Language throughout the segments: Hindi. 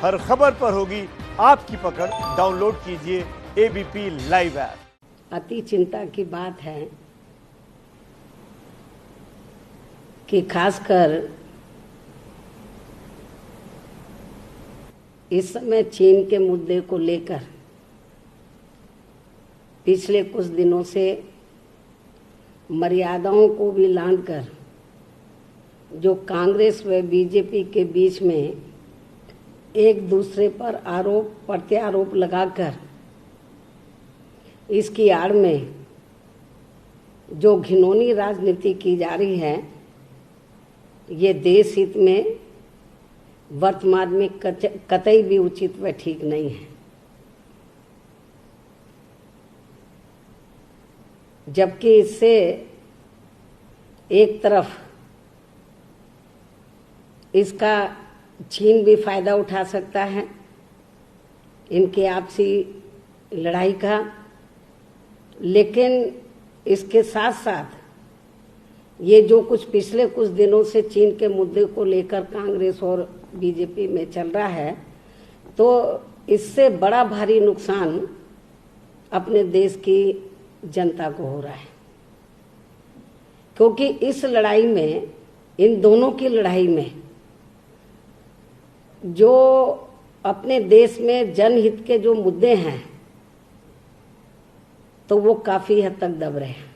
हर खबर पर होगी आपकी पकड़। डाउनलोड कीजिए एबीपी लाइव ऐप। अति चिंता की बात है कि खासकर इस समय चीन के मुद्दे को लेकर पिछले कुछ दिनों से मर्यादाओं को भी लांघकर जो कांग्रेस व बीजेपी के बीच में एक दूसरे पर आरोप प्रत्यारोप लगाकर इसकी आड़ में जो घिनौनी राजनीति की जा रही है, ये देश हित में वर्तमान में कतई भी उचित व ठीक नहीं है। जबकि इससे एक तरफ इसका चीन भी फायदा उठा सकता है इनके आपसी लड़ाई का, लेकिन इसके साथ साथ ये जो कुछ पिछले कुछ दिनों से चीन के मुद्दे को लेकर कांग्रेस और बीजेपी में चल रहा है, तो इससे बड़ा भारी नुकसान अपने देश की जनता को हो रहा है। क्योंकि इस लड़ाई में, इन दोनों की लड़ाई में जो अपने देश में जनहित के जो मुद्दे हैं, तो वो काफी हद तक दब रहे हैं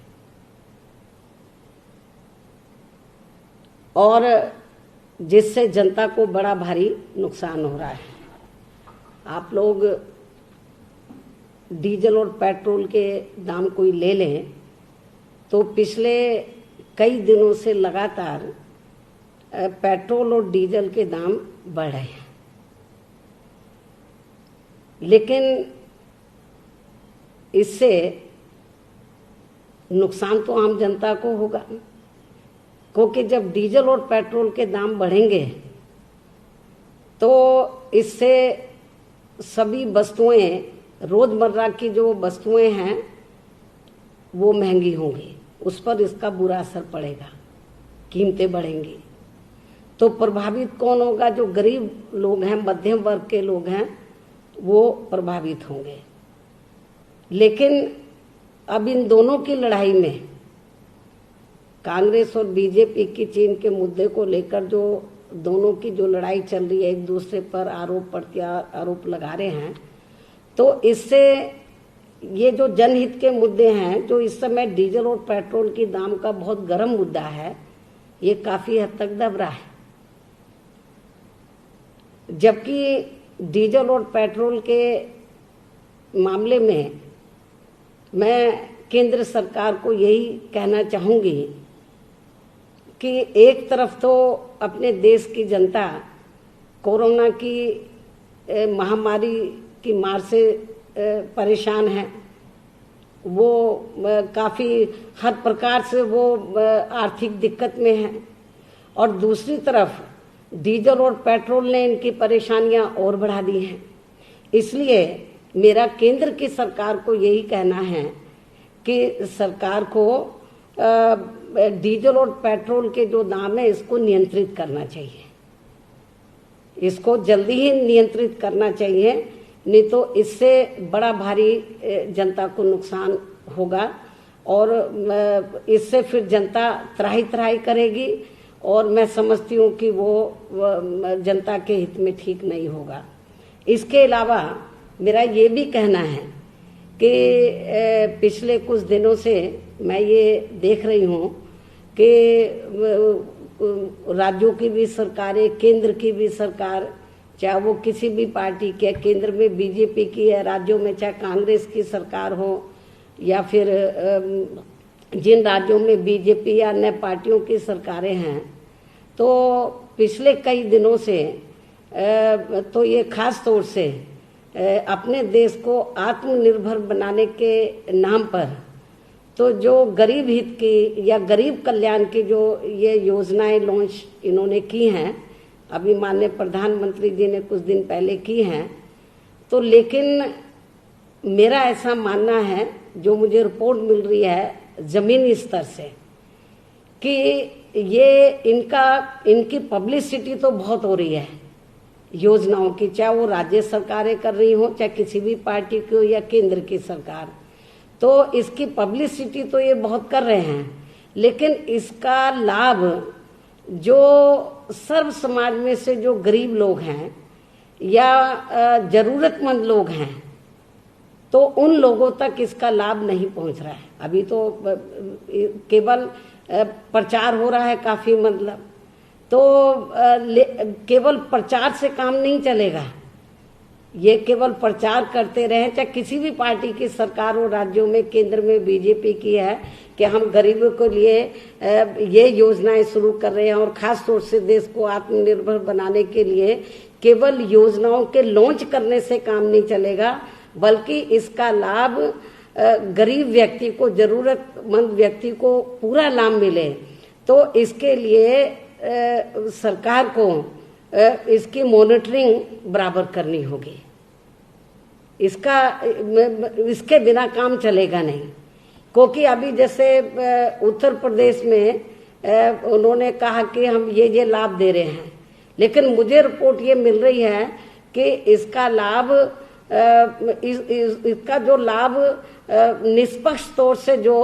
और जिससे जनता को बड़ा भारी नुकसान हो रहा है। आप लोग डीजल और पेट्रोल के दाम कोई ले लें तो पिछले कई दिनों से लगातार पेट्रोल और डीजल के दाम बढ़ रहे हैं, लेकिन इससे नुकसान तो आम जनता को होगा। क्योंकि जब डीजल और पेट्रोल के दाम बढ़ेंगे तो इससे सभी वस्तुएं, रोजमर्रा की जो वस्तुएं हैं वो महंगी होंगी, उस पर इसका बुरा असर पड़ेगा, कीमतें बढ़ेंगी। तो प्रभावित कौन होगा? जो गरीब लोग हैं, मध्यम वर्ग के लोग हैं, वो प्रभावित होंगे। लेकिन अब इन दोनों की लड़ाई में, कांग्रेस और बीजेपी की चीन के मुद्दे को लेकर जो दोनों की जो लड़ाई चल रही है, एक दूसरे पर आरोप प्रत्यारोप लगा रहे हैं, तो इससे ये जो जनहित के मुद्दे हैं, जो इस समय डीजल और पेट्रोल की दाम का बहुत गर्म मुद्दा है, ये काफी हद तक दब रहा है। जबकि डीजल और पेट्रोल के मामले में मैं केंद्र सरकार को यही कहना चाहूंगी कि एक तरफ तो अपने देश की जनता कोरोना की महामारी की मार से परेशान है, वो काफी हर प्रकार से वो आर्थिक दिक्कत में है, और दूसरी तरफ डीजल और पेट्रोल ने इनकी परेशानियां और बढ़ा दी हैं। इसलिए मेरा केंद्र की सरकार को यही कहना है कि सरकार को डीजल और पेट्रोल के जो दाम है इसको नियंत्रित करना चाहिए, इसको जल्दी ही नियंत्रित करना चाहिए, नहीं तो इससे बड़ा भारी जनता को नुकसान होगा और इससे फिर जनता त्राही त्राही करेगी, और मैं समझती हूँ कि वो जनता के हित में ठीक नहीं होगा। इसके अलावा मेरा ये भी कहना है कि पिछले कुछ दिनों से मैं ये देख रही हूँ कि राज्यों की भी सरकारें, केंद्र की भी सरकार, चाहे वो किसी भी पार्टी के, केंद्र में बीजेपी की है, राज्यों में चाहे कांग्रेस की सरकार हो, या फिर जिन राज्यों में बीजेपी या अन्य पार्टियों की सरकारें हैं, तो पिछले कई दिनों से तो ये खास तौर से अपने देश को आत्मनिर्भर बनाने के नाम पर तो जो गरीब हित की या गरीब कल्याण की जो ये योजनाएं लॉन्च इन्होंने की हैं, अभी माननीय प्रधानमंत्री जी ने कुछ दिन पहले की हैं, तो लेकिन मेरा ऐसा मानना है, जो मुझे रिपोर्ट मिल रही है जमीनी स्तर से, कि ये इनकी पब्लिसिटी तो बहुत हो रही है, योजनाओं की, चाहे वो राज्य सरकारें कर रही हो, चाहे किसी भी पार्टी की हो या केंद्र की सरकार। तो इसकी पब्लिसिटी तो ये बहुत कर रहे हैं, लेकिन इसका लाभ जो सर्व समाज में से जो गरीब लोग हैं या जरूरतमंद लोग हैं, तो उन लोगों तक इसका लाभ नहीं पहुंच रहा है। अभी तो केवल प्रचार हो रहा है काफी, मतलब तो केवल प्रचार से काम नहीं चलेगा। ये केवल प्रचार करते रहे, चाहे किसी भी पार्टी की सरकार हो, राज्यों में, केंद्र में बीजेपी की है कि हम गरीबों के लिए ये योजनाएं शुरू कर रहे हैं और खास तौर से देश को आत्मनिर्भर बनाने के लिए केवल योजनाओं के लॉन्च करने से काम नहीं चलेगा, बल्कि इसका लाभ गरीब व्यक्ति को, जरूरतमंद व्यक्ति को पूरा लाभ मिले। तो इसके लिए सरकार को इसकी मॉनिटरिंग बराबर करनी होगी। इसके बिना काम चलेगा नहीं, क्योंकि अभी जैसे उत्तर प्रदेश में उन्होंने कहा कि हम ये लाभ दे रहे हैं, लेकिन मुझे रिपोर्ट ये मिल रही है कि इसका लाभ इसका जो लाभ निष्पक्ष तौर से जो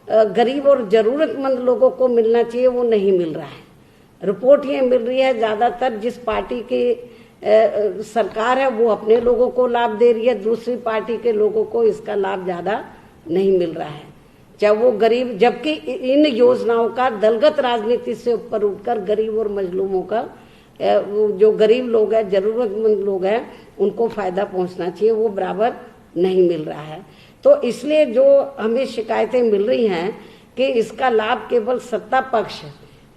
गरीब और जरूरतमंद लोगों को मिलना चाहिए वो नहीं मिल रहा है। रिपोर्ट ये मिल रही है ज्यादातर जिस पार्टी की सरकार है वो अपने लोगों को लाभ दे रही है, दूसरी पार्टी के लोगों को इसका लाभ ज्यादा नहीं मिल रहा है, चाहे वो गरीब। जबकि इन योजनाओं का दलगत राजनीति से ऊपर उठकर गरीब और मजलूमों का, जो गरीब लोग हैं, जरूरतमंद लोग हैं, उनको फायदा पहुंचना चाहिए, वो बराबर नहीं मिल रहा है। तो इसलिए जो हमें शिकायतें मिल रही हैं कि इसका लाभ केवल सत्ता पक्ष,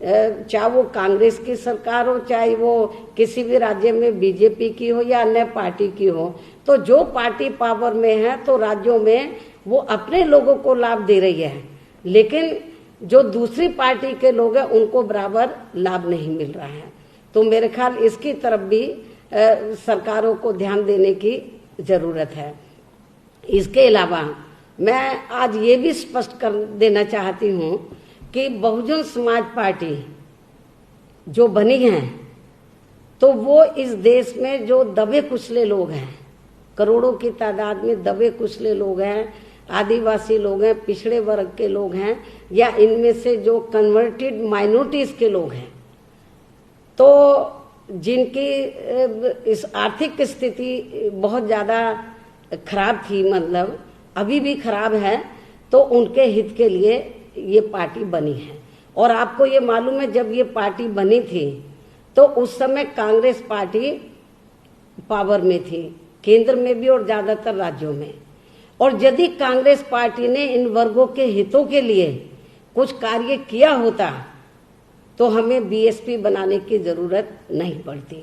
चाहे वो कांग्रेस की सरकार हो, चाहे वो किसी भी राज्य में बीजेपी की हो या अन्य पार्टी की हो, तो जो पार्टी पावर में है तो राज्यों में वो अपने लोगों को लाभ दे रही है, लेकिन जो दूसरी पार्टी के लोग हैं उनको बराबर लाभ नहीं मिल रहा है। तो मेरे ख्याल इसकी तरफ भी सरकारों को ध्यान देने की जरूरत है। इसके अलावा मैं आज ये भी स्पष्ट कर देना चाहती हूँ कि बहुजन समाज पार्टी जो बनी है, तो वो इस देश में जो दबे कुचले लोग हैं, करोड़ों की तादाद में दबे कुचले लोग हैं, आदिवासी लोग हैं, पिछड़े वर्ग के लोग हैं, या इनमें से जो कन्वर्टेड माइनॉरिटीज के लोग हैं, तो जिनकी इस आर्थिक स्थिति बहुत ज्यादा खराब थी, मतलब अभी भी खराब है, तो उनके हित के लिए ये पार्टी बनी है। और आपको ये मालूम है जब ये पार्टी बनी थी तो उस समय कांग्रेस पार्टी पावर में थी, केंद्र में भी और ज्यादातर राज्यों में। और यदि कांग्रेस पार्टी ने इन वर्गों के हितों के लिए कुछ कार्य किया होता तो हमें बीएसपी बनाने की जरूरत नहीं पड़ती,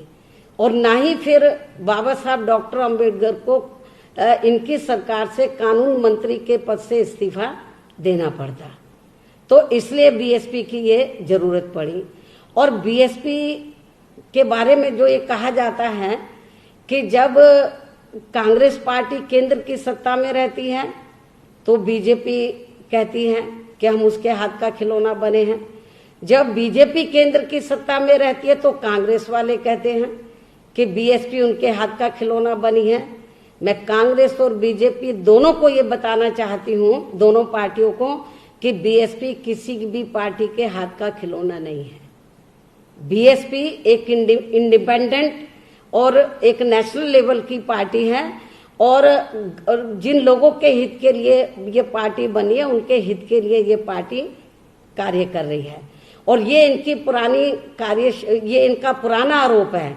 और ना ही फिर बाबा साहब डॉक्टर अंबेडकर को इनकी सरकार से कानून मंत्री के पद से इस्तीफा देना पड़ता। तो इसलिए बीएसपी की ये जरूरत पड़ी। और बीएसपी के बारे में जो ये कहा जाता है कि जब कांग्रेस पार्टी केंद्र की सत्ता में रहती है तो बीजेपी कहती है कि हम उसके हाथ का खिलौना बने हैं, जब बीजेपी केंद्र की सत्ता में रहती है तो कांग्रेस वाले कहते हैं कि बीएसपी उनके हाथ का खिलौना बनी है। मैं कांग्रेस और बीजेपी दोनों को ये बताना चाहती हूँ, दोनों पार्टियों को, कि बीएसपी किसी भी पार्टी के हाथ का खिलौना नहीं है। बीएसपी एक इंडिपेंडेंट और एक नेशनल लेवल की पार्टी है, और जिन लोगों के हित के लिए ये पार्टी बनी है उनके हित के लिए ये पार्टी कार्य कर रही है। और ये इनकी पुरानी ये इनका पुराना आरोप है।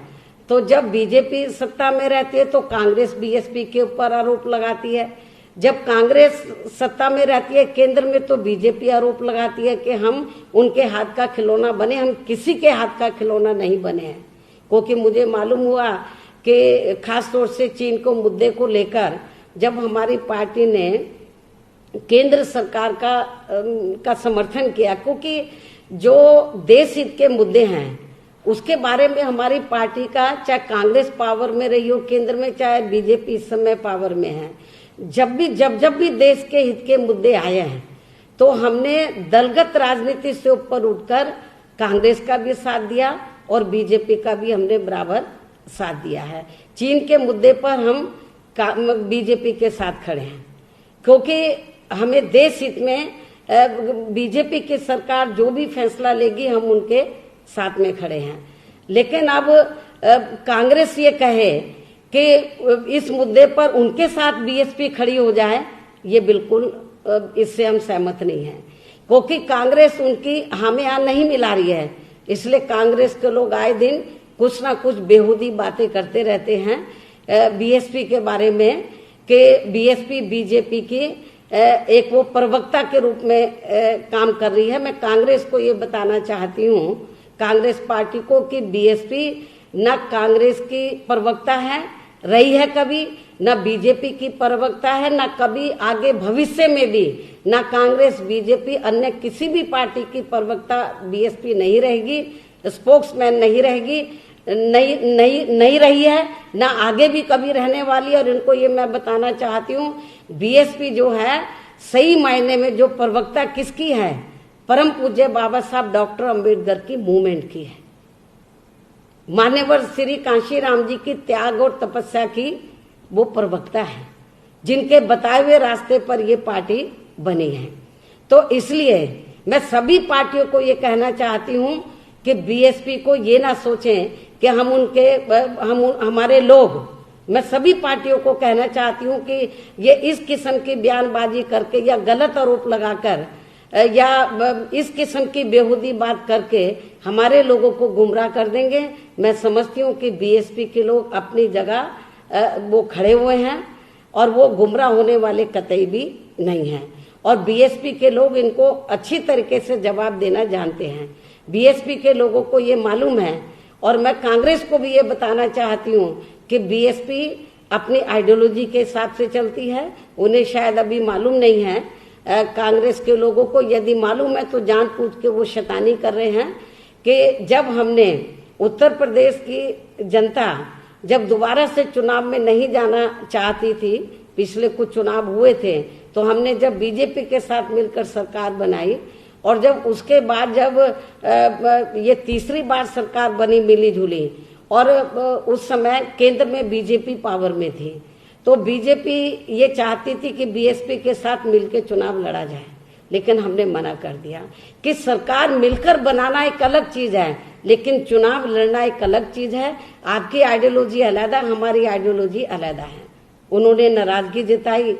तो जब बीजेपी सत्ता में रहती है तो कांग्रेस बीएसपी के ऊपर आरोप लगाती है, जब कांग्रेस सत्ता में रहती है केंद्र में तो बीजेपी आरोप लगाती है कि हम उनके हाथ का खिलौना बने। हम किसी के हाथ का खिलौना नहीं बने हैं, क्योंकि मुझे मालूम हुआ कि खास तौर से चीन को मुद्दे को लेकर जब हमारी पार्टी ने केंद्र सरकार का समर्थन किया, क्योंकि जो देश हित के मुद्दे हैं उसके बारे में हमारी पार्टी का, चाहे कांग्रेस पावर में रही हो केंद्र में, चाहे बीजेपी इस समय पावर में है, जब भी देश के हित के मुद्दे आए हैं तो हमने दलगत राजनीति से ऊपर उठकर कांग्रेस का भी साथ दिया और बीजेपी का भी हमने बराबर साथ दिया है। चीन के मुद्दे पर हम बीजेपी के साथ खड़े हैं, क्योंकि हमें देश हित में बीजेपी की सरकार जो भी फैसला लेगी हम उनके साथ में खड़े हैं। लेकिन अब कांग्रेस ये कहे कि इस मुद्दे पर उनके साथ बीएसपी खड़ी हो जाए, ये बिल्कुल इससे हम सहमत नहीं हैं, क्योंकि कांग्रेस उनकी हामियां नहीं मिला रही है। इसलिए कांग्रेस के लोग आए दिन कुछ ना कुछ बेहूदी बातें करते रहते हैं बीएसपी के बारे में, कि बीएसपी बीजेपी की एक वो प्रवक्ता के रूप में काम कर रही है। मैं कांग्रेस को ये बताना चाहती हूँ, कांग्रेस पार्टी को, कि बीएसपी न कांग्रेस की प्रवक्ता है रही है कभी, न बीजेपी की प्रवक्ता है, न कभी आगे भविष्य में भी न कांग्रेस बीजेपी अन्य किसी भी पार्टी की प्रवक्ता बीएसपी नहीं रहेगी, स्पोक्समैन नहीं रहेगी, नहीं रही है, ना आगे भी कभी रहने वाली। और इनको ये मैं बताना चाहती हूँ, बीएसपी जो है सही मायने में जो प्रवक्ता किसकी है, परम पूज्य बाबा साहब डॉक्टर अंबेडकर की मूवमेंट की है। मान्यवर श्री कांशीराम जी की त्याग और तपस्या की वो प्रवक्ता है, जिनके बताए हुए रास्ते पर ये पार्टी बनी है। तो इसलिए मैं सभी पार्टियों को ये कहना चाहती हूँ कि बीएसपी को ये ना सोचें कि हमारे लोग, मैं सभी पार्टियों को कहना चाहती हूँ कि ये इस किस्म की बयानबाजी करके या गलत आरोप लगाकर या इस किस्म की बेहूदी बात करके हमारे लोगों को गुमराह कर देंगे। मैं समझती हूँ कि बीएसपी के लोग अपनी जगह वो खड़े हुए हैं और वो गुमराह होने वाले कतई भी नहीं हैं, और बीएसपी के लोग इनको अच्छी तरीके से जवाब देना जानते हैं। बीएसपी के लोगों को ये मालूम है, और मैं कांग्रेस को भी ये बताना चाहती हूँ कि बीएसपी अपनी आइडियोलॉजी के हिसाब से चलती है। उन्हें शायद अभी मालूम नहीं है, कांग्रेस के लोगों को यदि मालूम है तो जानबूझ के वो शैतानी कर रहे हैं कि जब हमने उत्तर प्रदेश की जनता जब दोबारा से चुनाव में नहीं जाना चाहती थी, पिछले कुछ चुनाव हुए थे, तो हमने जब बीजेपी के साथ मिलकर सरकार बनाई, और जब उसके बाद जब ये तीसरी बार सरकार बनी मिली जुली, और उस समय केंद्र में बीजेपी पावर में थी, तो बीजेपी ये चाहती थी कि बीएसपी के साथ मिलकर चुनाव लड़ा जाए, लेकिन हमने मना कर दिया कि सरकार मिलकर बनाना एक अलग चीज है, लेकिन चुनाव लड़ना एक अलग चीज है। आपकी आइडियोलॉजी अलग है, हमारी आइडियोलॉजी अलग है। उन्होंने नाराजगी जताई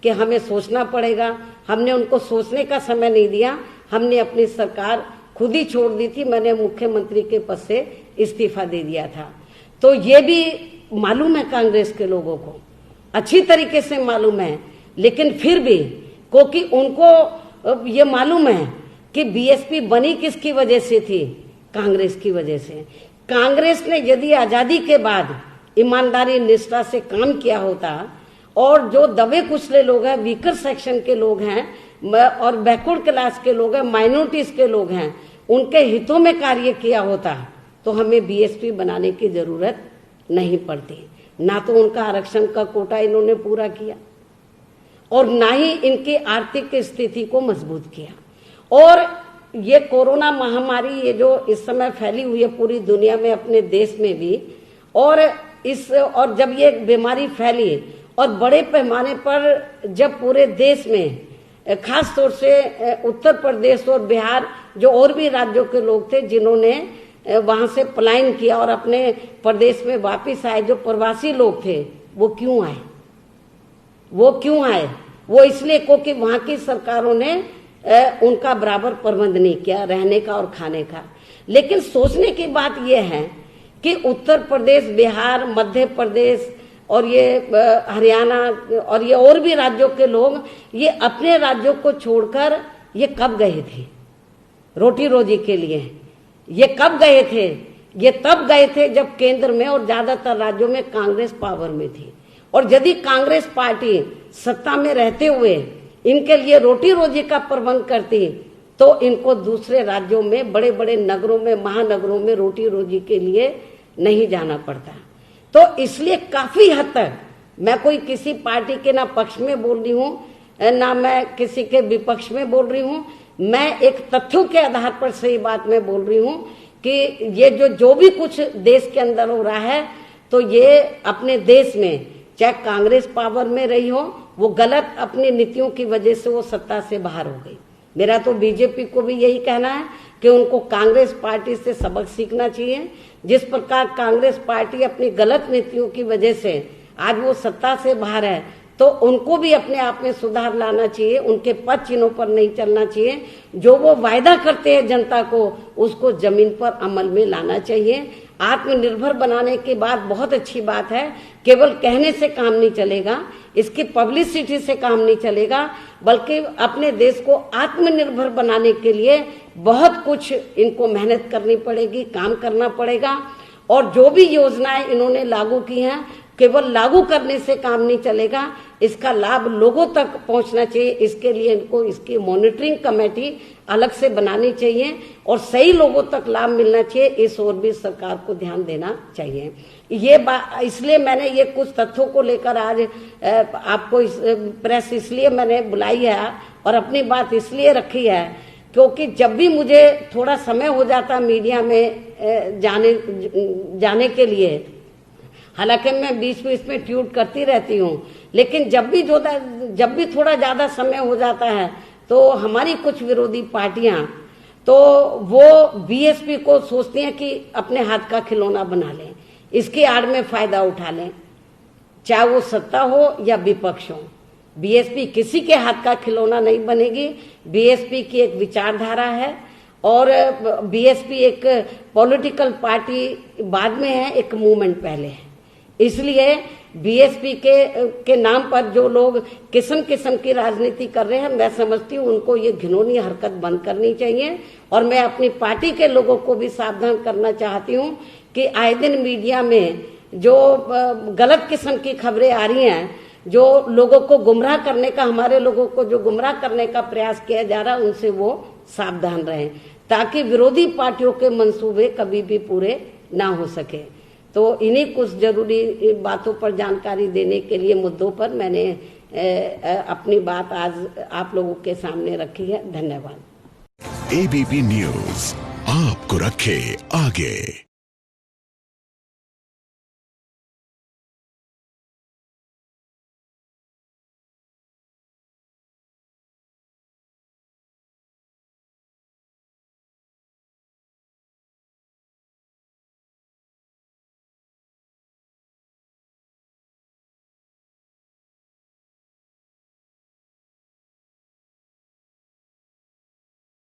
कि हमें सोचना पड़ेगा, हमने उनको सोचने का समय नहीं दिया, हमने अपनी सरकार खुद ही छोड़ दी थी। मैंने मुख्यमंत्री के पद से इस्तीफा दे दिया था। तो ये भी मालूम है कांग्रेस के लोगों को, अच्छी तरीके से मालूम है, लेकिन फिर भी क्योंकि उनको ये मालूम है कि बीएसपी बनी किसकी वजह से थी, कांग्रेस की वजह से। कांग्रेस ने यदि आजादी के बाद ईमानदारी निष्ठा से काम किया होता, और जो दबे कुचले लोग हैं, वीकर सेक्शन के लोग हैं और बैकवर्ड क्लास के लोग हैं, माइनॉरिटीज के लोग हैं, उनके हितों में कार्य किया होता तो हमें बीएसपी बनाने की जरूरत नहीं पड़ती। ना तो उनका आरक्षण का कोटा इन्होंने पूरा किया, और ना ही इनकी आर्थिक स्थिति को मजबूत किया। और ये कोरोना महामारी ये जो इस समय फैली हुई है पूरी दुनिया में, अपने देश में भी, और और जब ये बीमारी फैली और बड़े पैमाने पर जब पूरे देश में, खास तौर से उत्तर प्रदेश और बिहार, जो और भी राज्यों के लोग थे जिन्होंने वहां से पलायन किया और अपने प्रदेश में वापिस आए, जो प्रवासी लोग थे, वो क्यों आए? वो इसलिए क्योंकि वहां की सरकारों ने उनका बराबर प्रबंध नहीं किया रहने का और खाने का। लेकिन सोचने की बात यह है कि उत्तर प्रदेश, बिहार, मध्य प्रदेश और ये हरियाणा और ये और भी राज्यों के लोग ये अपने राज्यों को छोड़कर ये कब गए थे रोटी रोजी के लिए? ये कब गए थे? ये तब गए थे जब केंद्र में और ज्यादातर राज्यों में कांग्रेस पावर में थी। और यदि कांग्रेस पार्टी सत्ता में रहते हुए इनके लिए रोटी रोजी का प्रबंध करती तो इनको दूसरे राज्यों में, बड़े बड़े नगरों में, महानगरों में रोटी रोजी के लिए नहीं जाना पड़ता। तो इसलिए काफी हद तक मैं कोई किसी पार्टी के ना पक्ष में बोल रही हूँ ना मैं किसी के विपक्ष में बोल रही हूँ, मैं एक तथ्यों के आधार पर सही बात में बोल रही हूँ कि ये जो भी कुछ देश के अंदर हो रहा है तो ये अपने देश में चाहे कांग्रेस पावर में रही हो, वो गलत अपनी नीतियों की वजह से वो सत्ता से बाहर हो गई। मेरा तो बीजेपी को भी यही कहना है कि उनको कांग्रेस पार्टी से सबक सीखना चाहिए। जिस प्रकार कांग्रेस पार्टी अपनी गलत नीतियों की वजह से आज वो सत्ता से बाहर है, तो उनको भी अपने आप में सुधार लाना चाहिए, उनके पद चिन्हों पर नहीं चलना चाहिए। जो वो वायदा करते हैं जनता को, उसको जमीन पर अमल में लाना चाहिए। आत्मनिर्भर बनाने की बात बहुत अच्छी बात है, केवल कहने से काम नहीं चलेगा, इसकी पब्लिसिटी से काम नहीं चलेगा, बल्कि अपने देश को आत्मनिर्भर बनाने के लिए बहुत कुछ इनको मेहनत करनी पड़ेगी, काम करना पड़ेगा। और जो भी योजनाएं इन्होंने लागू की हैं, केवल लागू करने से काम नहीं चलेगा, इसका लाभ लोगों तक पहुंचना चाहिए। इसके लिए इनको इसकी मॉनिटरिंग कमेटी अलग से बनानी चाहिए और सही लोगों तक लाभ मिलना चाहिए। इस ओर भी सरकार को ध्यान देना चाहिए। ये बात इसलिए मैंने ये कुछ तथ्यों को लेकर आज आपको प्रेस इसलिए मैंने बुलाई है और अपनी बात इसलिए रखी है क्योंकि जब भी मुझे थोड़ा समय हो जाता मीडिया में जाने के लिए, हालांकि मैं बीच बीच में ट्वीट करती रहती हूँ, लेकिन जब भी थोड़ा ज्यादा समय हो जाता है तो हमारी कुछ विरोधी पार्टियां तो वो बीएसपी को सोचती हैं कि अपने हाथ का खिलौना बना लें, इसकी आड़ में फायदा उठा लें, चाहे वो सत्ता हो या विपक्ष हो। बीएसपी किसी के हाथ का खिलौना नहीं बनेगी। बीएसपी की एक विचारधारा है और बीएसपी एक पॉलिटिकल पार्टी बाद में है, एक मूवमेंट पहले है। इसलिए बीएसपी के नाम पर जो लोग किस्म किस्म की राजनीति कर रहे हैं, मैं समझती हूँ उनको ये घिनौनी हरकत बंद करनी चाहिए। और मैं अपनी पार्टी के लोगों को भी सावधान करना चाहती हूँ कि आए दिन मीडिया में जो गलत किस्म की खबरें आ रही हैं, जो लोगों को गुमराह करने का, हमारे लोगों को जो गुमराह करने का प्रयास किया जा रहा है, उनसे वो सावधान रहें, ताकि विरोधी पार्टियों के मंसूबे कभी भी पूरे ना हो सके। तो इन्हीं कुछ जरूरी बातों पर जानकारी देने के लिए मुद्दों पर मैंने अपनी बात आज आप लोगों के सामने रखी है। धन्यवाद। एबीपी न्यूज आपको रखे आगे।